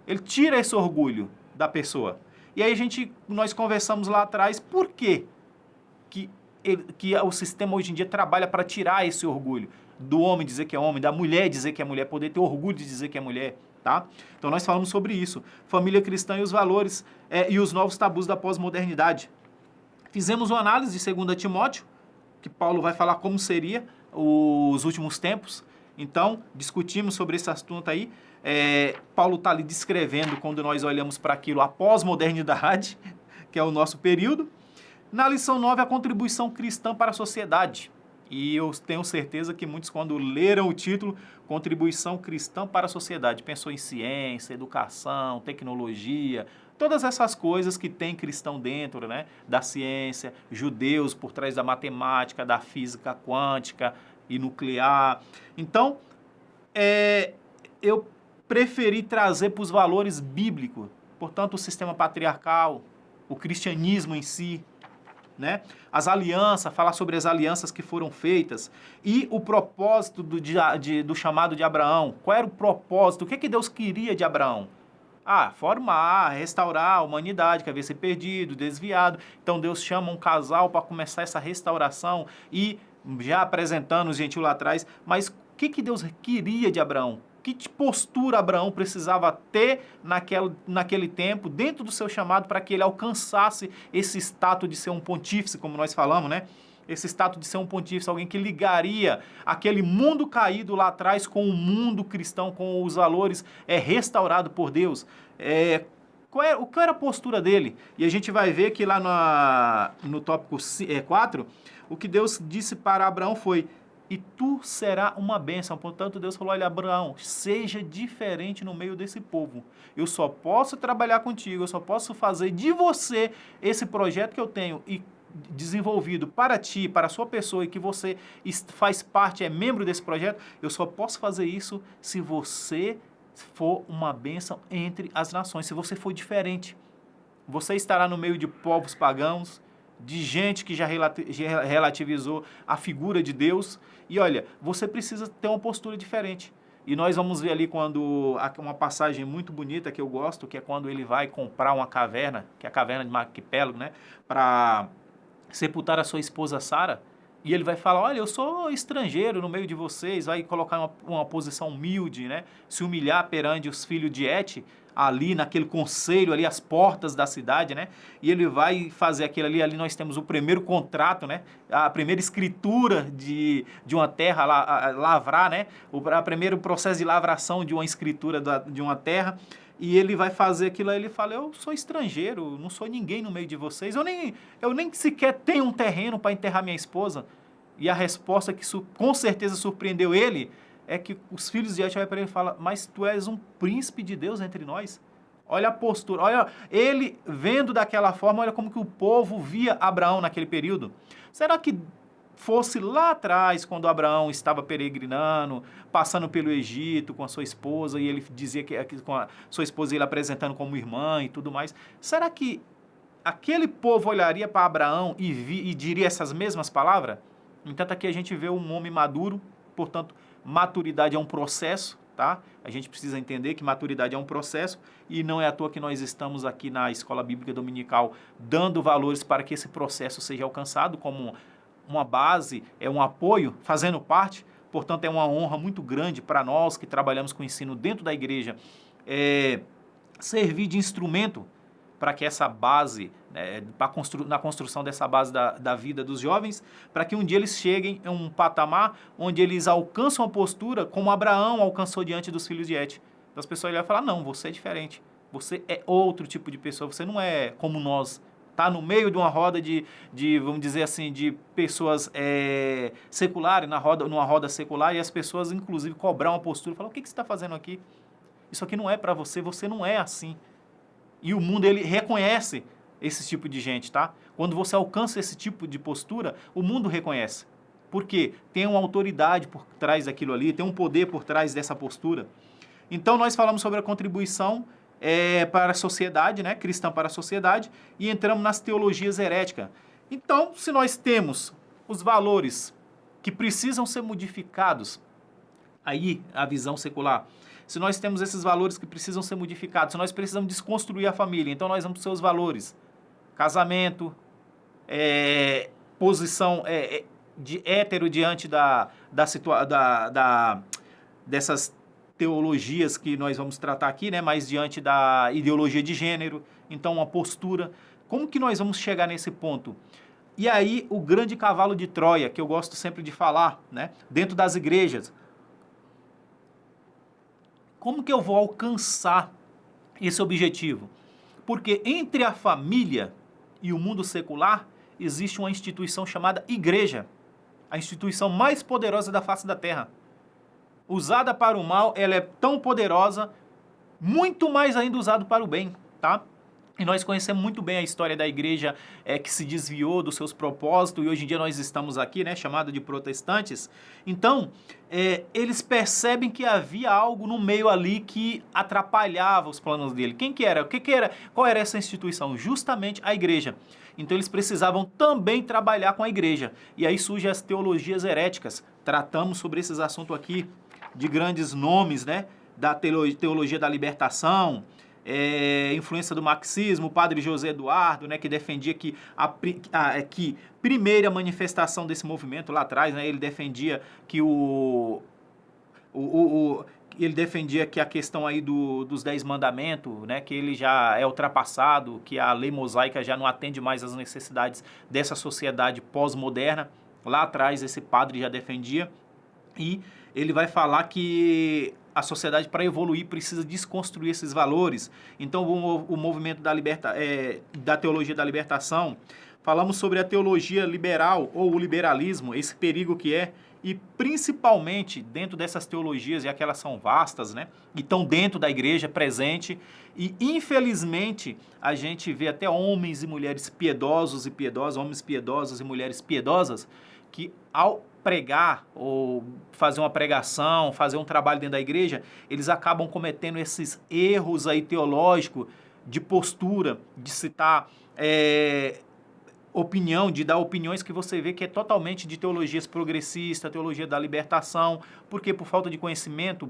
A: Ele tira esse orgulho da pessoa. E aí nós conversamos lá atrás, por quê que o sistema hoje em dia trabalha para tirar esse orgulho do homem dizer que é homem, da mulher dizer que é mulher, poder ter orgulho de dizer que é mulher. Tá? Então nós falamos sobre isso, família cristã e os valores e os novos tabus da pós-modernidade. Fizemos uma análise de 2 Timóteo, que Paulo vai falar como seria os últimos tempos. Então, discutimos sobre esse assunto aí. Paulo está ali descrevendo, quando nós olhamos para aquilo, a pós-modernidade, que é o nosso período. Na lição 9, a contribuição cristã para a sociedade. E eu tenho certeza que muitos, quando leram o título, Contribuição Cristã para a Sociedade, pensou em ciência, educação, tecnologia, todas essas coisas que tem cristão dentro, né? Da ciência, judeus por trás da matemática, da física quântica e nuclear. Então, eu preferi trazer para os valores bíblicos, portanto, o sistema patriarcal, o cristianismo em si, né? As alianças, falar sobre as alianças que foram feitas e o propósito do chamado de Abraão. Qual era o propósito? O que Deus queria de Abraão? Formar, restaurar a humanidade que havia se perdido, desviado. Então Deus chama um casal para começar essa restauração e já apresentando os gentios lá atrás. Mas o que Deus queria de Abraão? Que postura Abraão precisava ter naquele tempo, dentro do seu chamado, para que ele alcançasse esse status de ser um pontífice, como nós falamos, né? Esse status de ser um pontífice, alguém que ligaria aquele mundo caído lá atrás com o mundo cristão, com os valores restaurado por Deus. Qual era a postura dele? E a gente vai ver que lá no tópico 4, o que Deus disse para Abraão foi: e tu será uma bênção. Portanto, Deus falou: olha, Abraão, seja diferente no meio desse povo. Eu só posso trabalhar contigo, eu só posso fazer de você esse projeto que eu tenho e desenvolvido para ti, para a sua pessoa, e que você faz parte, é membro desse projeto. Eu só posso fazer isso se você for uma bênção entre as nações, se você for diferente. Você estará no meio de povos pagãos, de gente que já relativizou a figura de Deus. E olha, você precisa ter uma postura diferente. E nós vamos ver ali quando uma passagem muito bonita que eu gosto, que é quando ele vai comprar uma caverna, que é a caverna de Macpélagos, né, para sepultar a sua esposa Sara. E ele vai falar: olha, eu sou estrangeiro no meio de vocês, vai colocar uma posição humilde, né, se humilhar perante os filhos de Et, ali naquele conselho, ali às portas da cidade, né? E ele vai fazer aquilo ali nós temos o primeiro contrato, né? A primeira escritura de uma terra, lavrar, né? O primeiro processo de lavração de uma escritura de uma terra. E ele vai fazer aquilo aí, ele fala: eu sou estrangeiro, não sou ninguém no meio de vocês, eu nem sequer tenho um terreno para enterrar minha esposa. E a resposta que com certeza surpreendeu ele é que os filhos de Et vai para ele e falam: mas tu és um príncipe de Deus entre nós. Olha a postura, olha, ele vendo daquela forma, olha como que o povo via Abraão naquele período. Será que fosse lá atrás, quando Abraão estava peregrinando, passando pelo Egito com a sua esposa, e ele dizia que com a sua esposa ele apresentando como irmã e tudo mais, será que aquele povo olharia para Abraão e diria essas mesmas palavras? Entanto, aqui a gente vê um homem maduro, portanto, maturidade é um processo, tá? A gente precisa entender que maturidade é um processo e não é à toa que nós estamos aqui na Escola Bíblica Dominical dando valores para que esse processo seja alcançado como uma base, um apoio, fazendo parte. Portanto, é uma honra muito grande para nós que trabalhamos com ensino dentro da igreja, servir de instrumento para que essa base, na construção dessa base da vida dos jovens, para que um dia eles cheguem a um patamar onde eles alcançam a postura como Abraão alcançou diante dos filhos de Et. Então as pessoas vão falar: não, você é diferente, Você é outro tipo de pessoa, você não é como nós. Tá no meio de uma roda de vamos dizer assim, de pessoas seculares, numa roda secular, e as pessoas, inclusive, cobrar uma postura, falar, o que você está fazendo aqui? Isso aqui não é para você, você não é assim. E o mundo, ele reconhece esse tipo de gente, tá? Quando você alcança esse tipo de postura, o mundo reconhece. Por quê? Tem uma autoridade por trás daquilo ali, tem um poder por trás dessa postura. Então, nós falamos sobre a contribuição para a sociedade, né? Cristã para a sociedade, e entramos nas teologias heréticas. Então, se nós temos os valores que precisam ser modificados, aí a visão secular, se nós temos esses valores que precisam ser modificados, se nós precisamos desconstruir a família, então nós vamos para os seus valores. Casamento, posição de hétero diante dessas teologias que nós vamos tratar aqui, né? Mas diante da ideologia de gênero, então uma postura. Como que nós vamos chegar nesse ponto? E aí o grande cavalo de Troia, que eu gosto sempre de falar, né? Dentro das igrejas. Como que eu vou alcançar esse objetivo? Porque entre a família e o mundo secular existe uma instituição chamada igreja, a instituição mais poderosa da face da terra. Usada para o mal, ela é tão poderosa, muito mais ainda usada para o bem, tá? E nós conhecemos muito bem a história da igreja que se desviou dos seus propósitos, e hoje em dia nós estamos aqui, né, chamado de protestantes. Então, eles percebem que havia algo no meio ali que atrapalhava os planos dele. Quem que era? Qual era essa instituição? Justamente a igreja. Então, eles precisavam também trabalhar com a igreja. E aí surgem as teologias heréticas. Tratamos sobre esses assuntos aqui de grandes nomes, né, da teologia da libertação, influência do marxismo, o padre José Eduardo, né, que defendia que que primeira manifestação desse movimento lá atrás, né, ele defendia que ele defendia que a questão aí dos 10 mandamentos, né, que ele já é ultrapassado, que a lei mosaica já não atende mais às necessidades dessa sociedade pós-moderna. Lá atrás esse padre já defendia, e ele vai falar que a sociedade, para evoluir, precisa desconstruir esses valores. Então, o movimento da teologia da libertação, falamos sobre a teologia liberal ou o liberalismo, esse perigo que é, e principalmente dentro dessas teologias, já que elas são vastas, né, e estão dentro da igreja, presente, e infelizmente a gente vê até homens e mulheres piedosos e piedosas, homens piedosos e mulheres piedosas, que ao pregar ou fazer uma pregação, fazer um trabalho dentro da igreja, eles acabam cometendo esses erros aí teológicos de postura, de citar opinião, de dar opiniões que você vê que é totalmente de teologias progressistas, teologia da libertação, porque por falta de conhecimento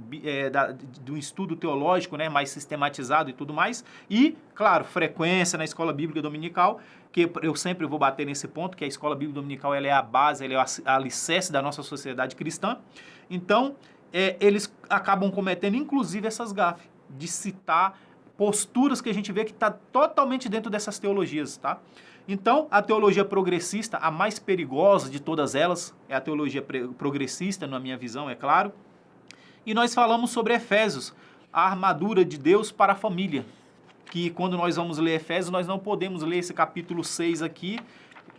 A: do estudo teológico, né, mais sistematizado e tudo mais, e, claro, frequência na escola bíblica dominical, que eu sempre vou bater nesse ponto, que a escola bíblica dominical ela é a base, ela é a alicerce da nossa sociedade cristã. Então, eles acabam cometendo, inclusive, essas gafes, de citar posturas que a gente vê que está totalmente dentro dessas teologias, tá? Então, a teologia progressista, a mais perigosa de todas elas, é a teologia progressista, na minha visão, é claro. E nós falamos sobre Efésios, a armadura de Deus para a família, que quando nós vamos ler Efésios, nós não podemos ler esse capítulo 6 aqui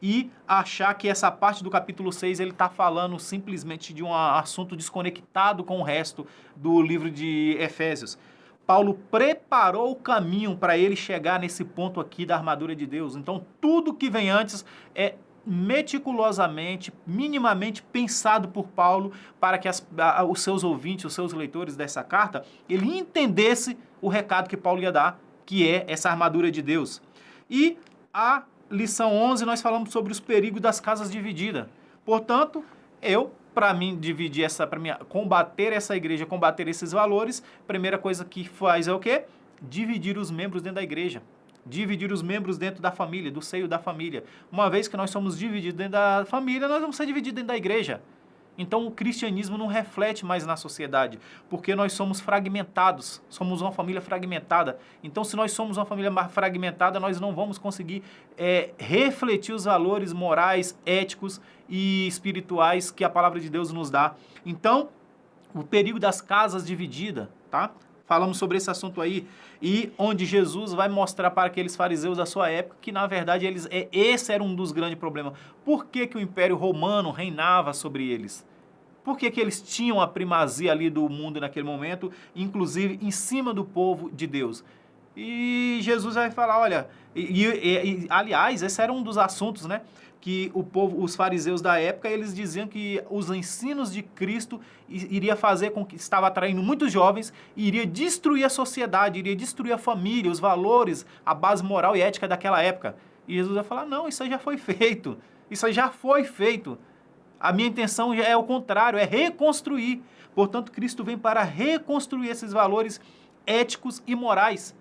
A: e achar que essa parte do capítulo 6 ele está falando simplesmente de um assunto desconectado com o resto do livro de Efésios. Paulo preparou o caminho para ele chegar nesse ponto aqui da armadura de Deus. Então, tudo que vem antes é meticulosamente, minimamente pensado por Paulo para que os seus ouvintes, os seus leitores dessa carta, ele entendesse o recado que Paulo ia dar, que é essa armadura de Deus. E a lição 11 nós falamos sobre os perigos das casas divididas. Portanto, para mim combater essa igreja, combater esses valores, primeira coisa que faz é o quê? Dividir os membros dentro da igreja. Dividir os membros dentro da família, do seio da família. Uma vez que nós somos divididos dentro da família, nós vamos ser divididos dentro da igreja. Então o cristianismo não reflete mais na sociedade, porque nós somos fragmentados, somos uma família fragmentada. Então se nós somos uma família fragmentada, nós não vamos conseguir refletir os valores morais, éticos e espirituais que a palavra de Deus nos dá. Então, o perigo das casas divididas, tá? Falamos sobre esse assunto aí, e onde Jesus vai mostrar para aqueles fariseus da sua época que, na verdade, esse era um dos grandes problemas. Por que que o Império Romano reinava sobre eles? Por que que eles tinham a primazia ali do mundo naquele momento, inclusive em cima do povo de Deus? E Jesus vai falar, olha, aliás, esse era um dos assuntos, né? Que o povo, os fariseus da época, eles diziam que os ensinos de Cristo iria fazer com que estava atraindo muitos jovens e iria destruir a sociedade, iria destruir a família, os valores, a base moral e ética daquela época. E Jesus vai falar, não, isso aí já foi feito, isso aí já foi feito. A minha intenção é o contrário, é reconstruir. Portanto, Cristo vem para reconstruir esses valores éticos e morais.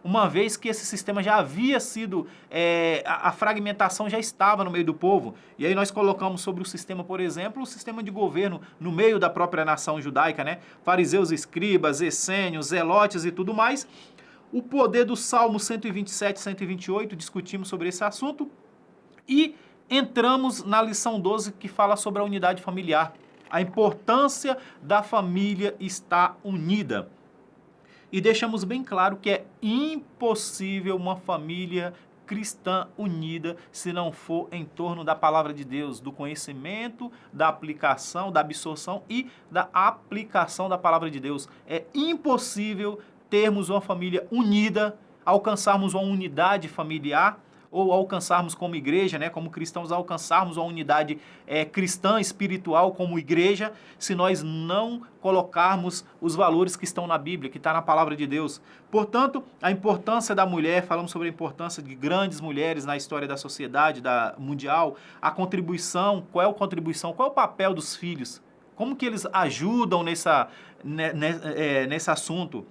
A: Uma vez que esse sistema já havia sido, a fragmentação já estava no meio do povo. E aí nós colocamos sobre o sistema, por exemplo, o sistema de governo no meio da própria nação judaica, né? Fariseus, escribas, essênios, zelotes e tudo mais. O poder do Salmo 127 e 128, discutimos sobre esse assunto. E entramos na lição 12, que fala sobre a unidade familiar. A importância da família estar unida. E deixamos bem claro que é impossível uma família cristã unida se não for em torno da palavra de Deus, do conhecimento, da aplicação, da absorção e da aplicação da palavra de Deus. É impossível termos uma família unida, alcançarmos uma unidade familiar, ou alcançarmos como igreja, né, como cristãos, alcançarmos uma unidade cristã, espiritual como igreja, se nós não colocarmos os valores que estão na Bíblia, que está na palavra de Deus. Portanto, a importância da mulher, falamos sobre a importância de grandes mulheres na história da sociedade mundial, a contribuição, qual é o papel dos filhos, como que eles ajudam nesse assunto.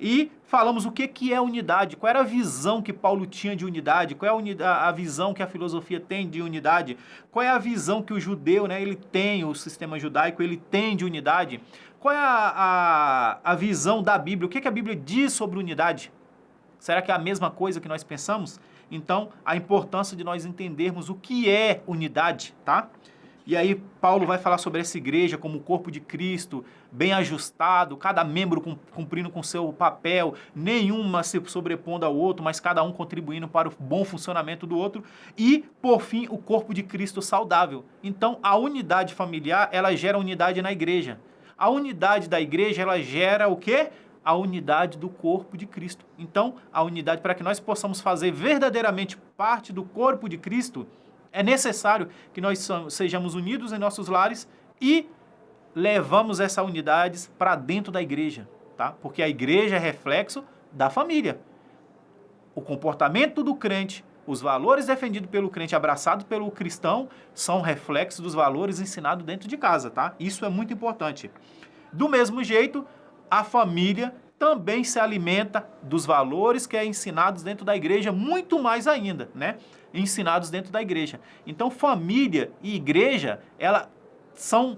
A: E falamos o que é unidade, qual era a visão que Paulo tinha de unidade, qual é a visão que a filosofia tem de unidade, qual é a visão que o judeu, né, ele tem, o sistema judaico, ele tem de unidade, qual é a visão da Bíblia, o que a Bíblia diz sobre unidade? Será que é a mesma coisa que nós pensamos? Então, a importância de nós entendermos o que é unidade, tá? E aí Paulo vai falar sobre essa igreja como o corpo de Cristo, bem ajustado, cada membro cumprindo com seu papel, nenhuma se sobrepondo ao outro, mas cada um contribuindo para o bom funcionamento do outro. E, por fim, o corpo de Cristo saudável. Então, a unidade familiar, ela gera unidade na igreja. A unidade da igreja, ela gera o quê? A unidade do corpo de Cristo. Então, a unidade, para que nós possamos fazer verdadeiramente parte do corpo de Cristo, é necessário que nós sejamos unidos em nossos lares e levamos essa unidade para dentro da igreja, tá? Porque a igreja é reflexo da família. O comportamento do crente, os valores defendidos pelo crente, abraçados pelo cristão, são reflexos dos valores ensinados dentro de casa, tá? Isso é muito importante. Do mesmo jeito, a família também se alimenta dos valores que é ensinados dentro da igreja, muito mais ainda, né? Ensinados dentro da igreja. Então, família e igreja, elas são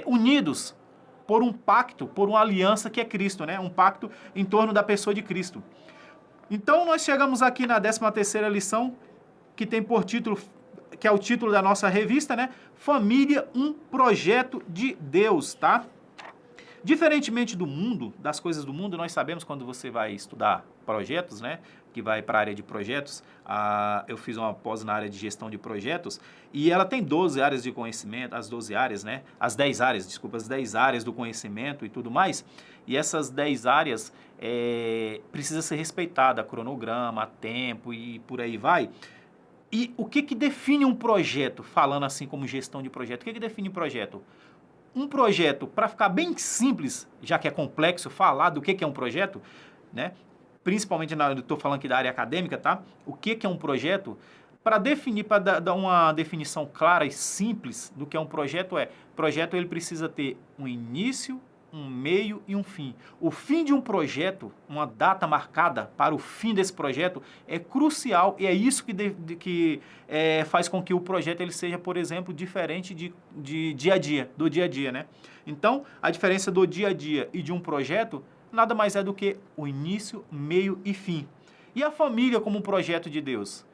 A: unidos por um pacto, por uma aliança que é Cristo, né? Um pacto em torno da pessoa de Cristo. Então, nós chegamos aqui na 13ª lição, que tem por título, que é o título da nossa revista, né? Família, um projeto de Deus, tá? Diferentemente do mundo, das coisas do mundo, nós sabemos quando você vai estudar projetos, né, que vai para a área de projetos, eu fiz uma pós na área de gestão de projetos, e ela tem 12 áreas de conhecimento, as 12 áreas, né, as 10 áreas do conhecimento e tudo mais, e essas 10 áreas precisa ser respeitada, cronograma, tempo e por aí vai. E o que define um projeto, falando assim como gestão de projeto, o que define um projeto? Um projeto, para ficar bem simples, já que é complexo falar do que é um projeto, né? Principalmente, eu estou falando aqui da área acadêmica, tá? O que é um projeto? Para definir, para dar uma definição clara e simples do que é um projeto, projeto ele precisa ter um início, um meio e um fim. O fim de um projeto, uma data marcada para o fim desse projeto, é crucial e é isso que faz com que o projeto ele seja, por exemplo, diferente de dia a dia, do dia a dia, né? Então, a diferença do dia a dia e de um projeto nada mais é do que o início, meio e fim. E a família como um projeto de Deus?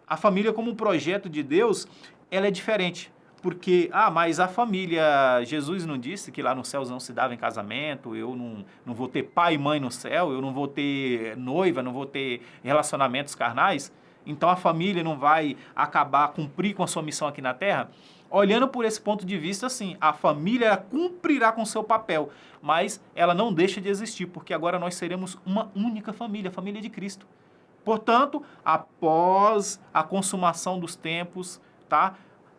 A: A família como um projeto de Deus, ela é diferente. porque, mas a família, Jesus não disse que lá nos céus não se dava em casamento, eu não vou ter pai e mãe no céu, eu não vou ter noiva, não vou ter relacionamentos carnais, então a família não vai acabar, cumprir com a sua missão aqui na terra? Olhando por esse ponto de vista, sim, a família cumprirá com seu papel, mas ela não deixa de existir, porque agora nós seremos uma única família, a família de Cristo. Portanto, após a consumação dos tempos, tá?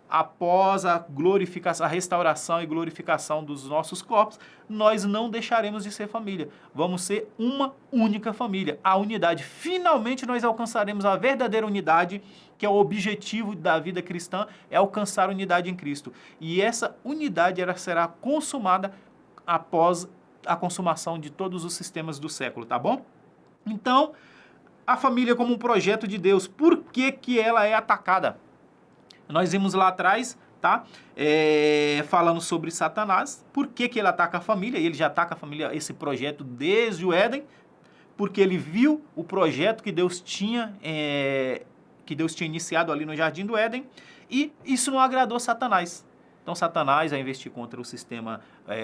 A: Após a glorificação, a restauração e glorificação dos nossos corpos, nós não deixaremos de ser família. Vamos ser uma única família. A unidade. Finalmente nós alcançaremos a verdadeira unidade, que é o objetivo da vida cristã, é alcançar a unidade em Cristo. E essa unidade ela será consumada após a consumação de todos os sistemas do século, tá bom? Então, a família como um projeto de Deus, por que que ela é atacada? Nós vimos lá atrás, tá? Falando sobre Satanás, por que que ele ataca a família? Ele já ataca a família, esse projeto desde o Éden, porque ele viu o projeto que Deus tinha iniciado ali no Jardim do Éden, e isso não agradou Satanás. Então Satanás vai investir contra o sistema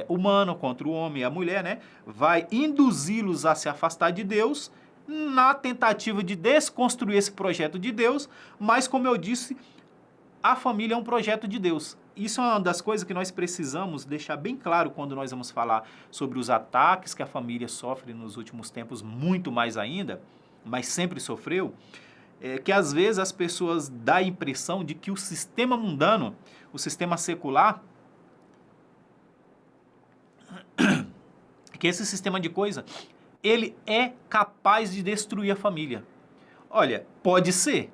A: humano, contra o homem e a mulher, né? Vai induzi-los a se afastar de Deus, na tentativa de desconstruir esse projeto de Deus, mas como eu disse, a família é um projeto de Deus. Isso é uma das coisas que nós precisamos deixar bem claro quando nós vamos falar sobre os ataques que a família sofre nos últimos tempos, muito mais ainda, mas sempre sofreu, que às vezes as pessoas dão a impressão de que o sistema mundano, o sistema secular, que esse sistema de coisa, ele é capaz de destruir a família. Olha, pode ser,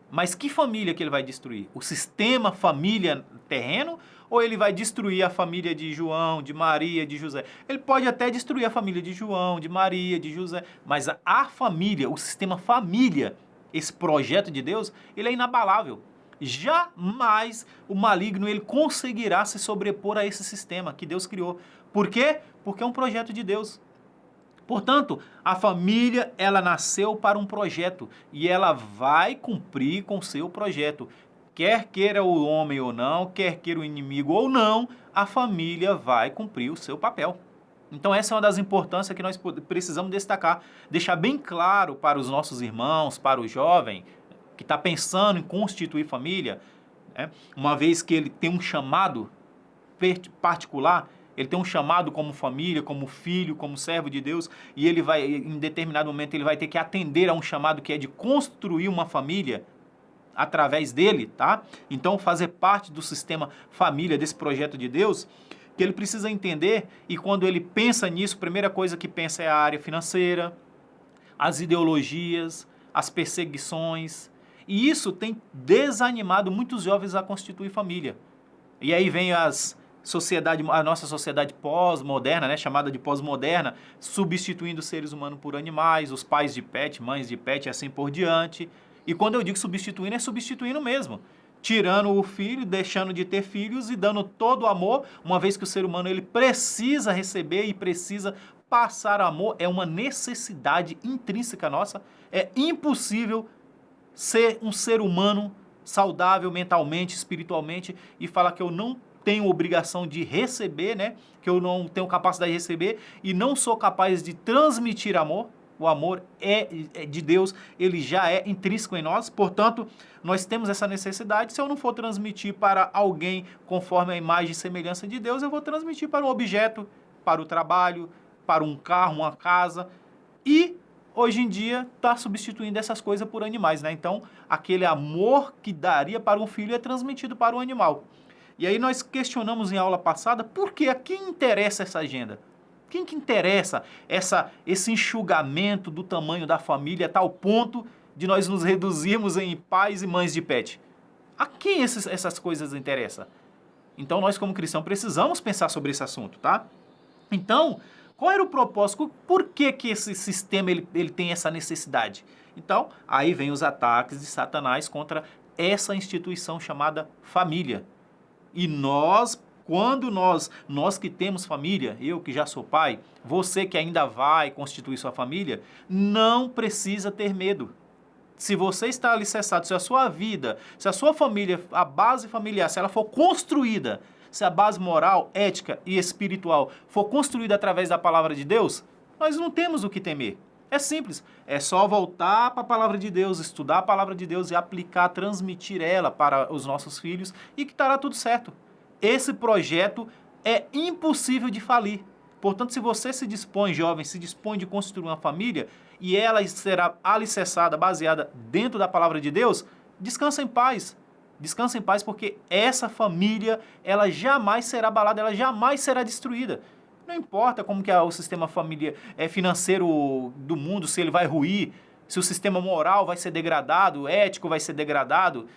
A: mas que família que ele vai destruir? O sistema família terreno ou ele vai destruir a família de João, de Maria, de José? Ele pode até destruir a família de João, de Maria, de José, mas a família, o sistema família, esse projeto de Deus, ele é inabalável. Jamais o maligno ele conseguirá se sobrepor a esse sistema que Deus criou. Por quê? Porque é um projeto de Deus. Portanto, a família, ela nasceu para um projeto e ela vai cumprir com o seu projeto. Quer queira o homem ou não, quer queira o inimigo ou não, a família vai cumprir o seu papel. Então essa é uma das importâncias que nós precisamos destacar, deixar bem claro para os nossos irmãos, para o jovem que está pensando em constituir família, né? Uma vez que ele tem um chamado particular, ele tem um chamado como família, como filho, como servo de Deus, e ele vai, em determinado momento, ele vai ter que atender a um chamado que é de construir uma família através dele, tá? Então, fazer parte do sistema família, desse projeto de Deus, que ele precisa entender, e quando ele pensa nisso, a primeira coisa que pensa é a área financeira, as ideologias, as perseguições, e isso tem desanimado muitos jovens a constituir família. E aí vem a nossa sociedade pós-moderna, né, chamada de pós-moderna, substituindo os seres humanos por animais, os pais de pet, mães de pet e assim por diante. E quando eu digo substituindo, é substituindo mesmo. Tirando o filho, deixando de ter filhos e dando todo o amor, uma vez que o ser humano ele precisa receber e precisa passar amor, é uma necessidade intrínseca nossa. É impossível ser um ser humano saudável mentalmente, espiritualmente e falar que eu não tenho obrigação de receber, né? Que eu não tenho capacidade de receber e não sou capaz de transmitir amor. O amor é de Deus, ele já é intrínseco em nós, portanto, nós temos essa necessidade. Se eu não for transmitir para alguém conforme a imagem e semelhança de Deus, eu vou transmitir para um objeto, para o trabalho, para um carro, uma casa. E hoje em dia está substituindo essas coisas por animais, né? Então, aquele amor que daria para um filho é transmitido para um animal. E aí nós questionamos em aula passada por que a quem interessa essa agenda? Quem que interessa esse enxugamento do tamanho da família a tal ponto de nós nos reduzirmos em pais e mães de pet? A quem essas coisas interessam? Então nós como cristãos precisamos pensar sobre esse assunto, tá? Então, qual era o propósito? Por que que esse sistema ele tem essa necessidade? Então, aí vem os ataques de Satanás contra essa instituição chamada família. E quando nós que temos família, eu que já sou pai, você que ainda vai constituir sua família, não precisa ter medo. Se você está alicerçado, se a sua vida, se a sua família, a base familiar, se ela for construída, se a base moral, ética e espiritual for construída através da palavra de Deus, nós não temos o que temer. É simples, é só voltar para a palavra de Deus, estudar a palavra de Deus e aplicar, transmitir ela para os nossos filhos e que estará tudo certo. Esse projeto é impossível de falir. Portanto, se você se dispõe, jovem, se dispõe de construir uma família e ela será alicerçada, baseada dentro da palavra de Deus, descansa em paz. Descansa em paz porque essa família, ela jamais será abalada, ela jamais será destruída. Não importa como que é o sistema financeiro do mundo, se ele vai ruir, se o sistema moral vai ser degradado, ético vai ser degradado,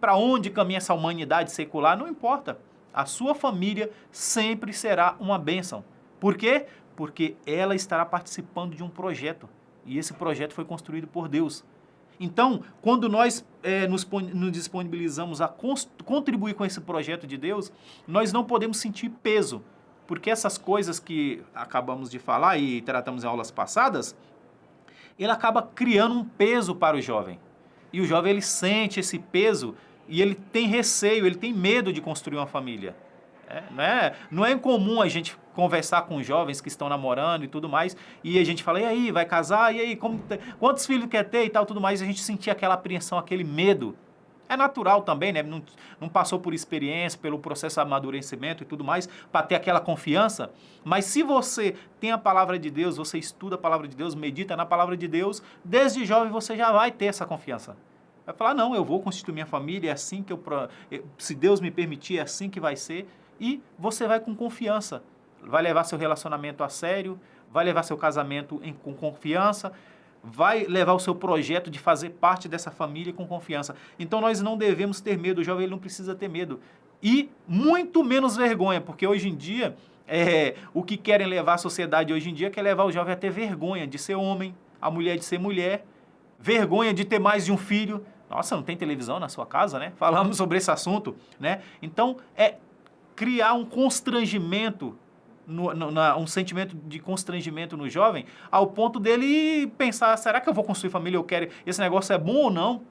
A: para onde caminha essa humanidade secular, não importa. A sua família sempre será uma bênção. Por quê? Porque ela estará participando de um projeto. E esse projeto foi construído por Deus. Então, quando nós nos disponibilizamos a contribuir com esse projeto de Deus, nós não podemos sentir peso. Porque essas coisas que acabamos de falar e tratamos em aulas passadas, ele acaba criando um peso para o jovem. E o jovem, ele sente esse peso e ele tem receio, ele tem medo de construir uma família. Não é incomum a gente conversar com jovens que estão namorando e tudo mais, e a gente fala, e aí, vai casar? E aí, quantos filhos quer ter e tal, tudo mais, e a gente sentir aquela apreensão, aquele medo. É natural também, né? Não passou por experiência, pelo processo de amadurecimento e tudo mais, para ter aquela confiança. Mas se você tem a palavra de Deus, você estuda a palavra de Deus, medita na palavra de Deus, desde jovem você já vai ter essa confiança. Vai falar, não, eu vou constituir minha família, é assim que se Deus me permitir, é assim que vai ser. E você vai com confiança. Vai levar seu relacionamento a sério, vai levar seu casamento com confiança, vai levar o seu projeto de fazer parte dessa família com confiança. Então nós não devemos ter medo, o jovem ele não precisa ter medo. E muito menos vergonha, porque hoje em dia, o que querem levar a sociedade hoje em dia quer levar o jovem a ter vergonha de ser homem, a mulher de ser mulher, vergonha de ter mais de um filho. Nossa, não tem televisão na sua casa, né? Falamos sobre esse assunto, né? Então, criar um constrangimento, um sentimento de constrangimento no jovem, ao ponto dele pensar, será que eu vou construir família? Esse negócio é bom ou não?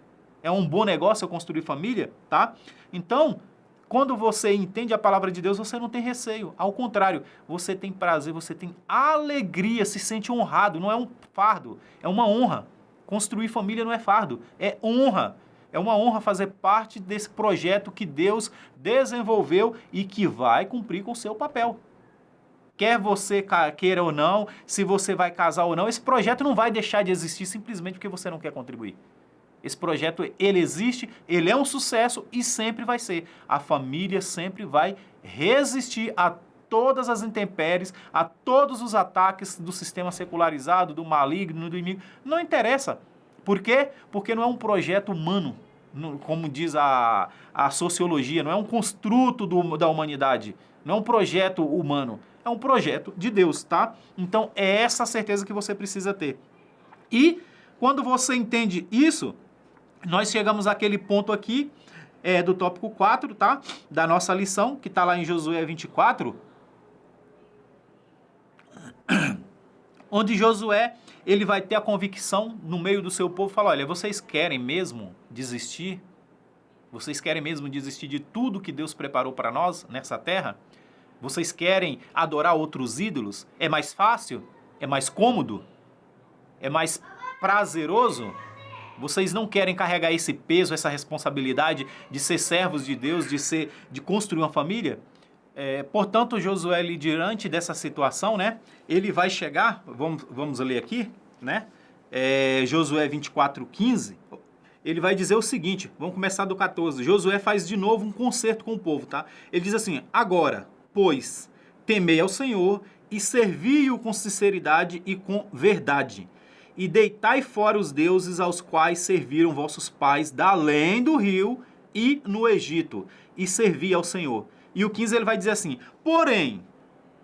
A: É um bom negócio eu construir família? Tá? Então, quando você entende a palavra de Deus, você não tem receio. Ao contrário, você tem prazer, você tem alegria, se sente honrado. Não é um fardo, é uma honra. Construir família não é fardo, é honra. É uma honra fazer parte desse projeto que Deus desenvolveu e que vai cumprir com o seu papel. Quer você queira ou não, se você vai casar ou não, esse projeto não vai deixar de existir simplesmente porque você não quer contribuir. Esse projeto, ele existe, ele é um sucesso e sempre vai ser. A família sempre vai resistir a todas as intempéries, a todos os ataques do sistema secularizado, do maligno, do inimigo. Não interessa. Por quê? Porque não é um projeto humano, como diz a sociologia, não é um construto da humanidade, não é um projeto humano, é um projeto de Deus, tá? Então, é essa a certeza que você precisa ter. E, quando você entende isso, nós chegamos àquele ponto aqui, do tópico 4, tá? Da nossa lição, que está lá em Josué 24, onde Josué, ele vai ter a convicção no meio do seu povo, falar, olha, vocês querem mesmo desistir? Vocês querem mesmo desistir de tudo que Deus preparou para nós nessa terra? Vocês querem adorar outros ídolos? É mais fácil? É mais cômodo? É mais prazeroso? Vocês não querem carregar esse peso, essa responsabilidade de ser servos de Deus, de construir uma família? Portanto, Josué, diante dessa situação, né, ele vai chegar, vamos ler aqui, né, Josué 24:15, ele vai dizer o seguinte, vamos começar do 14, Josué faz de novo um concerto com o povo, tá? Ele diz assim, agora, pois, temei ao Senhor e servi-o com sinceridade e com verdade, e deitai fora os deuses aos quais serviram vossos pais da além do rio e no Egito, e servi ao Senhor. E o 15 ele vai dizer assim, porém,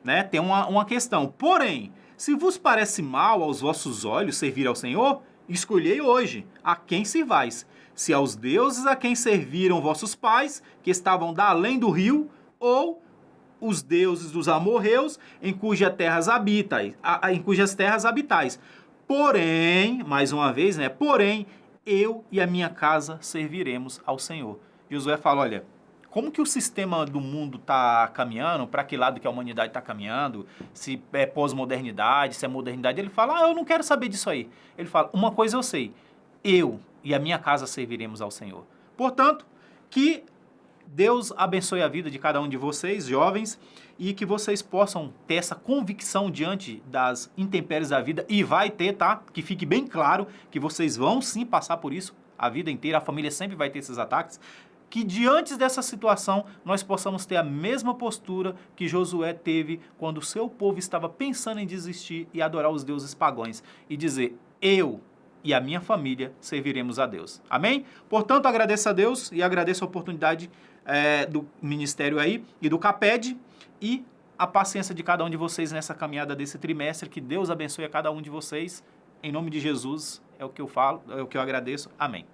A: né, tem uma questão, porém, se vos parece mal aos vossos olhos servir ao Senhor, escolhei hoje a quem servais, se aos deuses a quem serviram vossos pais, que estavam da além do rio, ou os deuses dos amorreus, em cujas terras habitais. Porém, mais uma vez, né, porém, eu e a minha casa serviremos ao Senhor. Josué fala, olha, como que o sistema do mundo está caminhando, para que lado que a humanidade está caminhando, se é pós-modernidade, se é modernidade, ele fala, eu não quero saber disso aí. Ele fala, uma coisa eu sei, eu e a minha casa serviremos ao Senhor. Portanto, que Deus abençoe a vida de cada um de vocês, jovens, e que vocês possam ter essa convicção diante das intempéries da vida, e vai ter, tá? Que fique bem claro que vocês vão sim passar por isso a vida inteira, a família sempre vai ter esses ataques, que diante dessa situação nós possamos ter a mesma postura que Josué teve quando o seu povo estava pensando em desistir e adorar os deuses pagãos, e dizer, eu e a minha família serviremos a Deus. Amém? Portanto, agradeço a Deus e agradeço a oportunidade do ministério aí e do CAPED e a paciência de cada um de vocês nessa caminhada desse trimestre. Que Deus abençoe a cada um de vocês. Em nome de Jesus, é o que eu falo, é o que eu agradeço. Amém.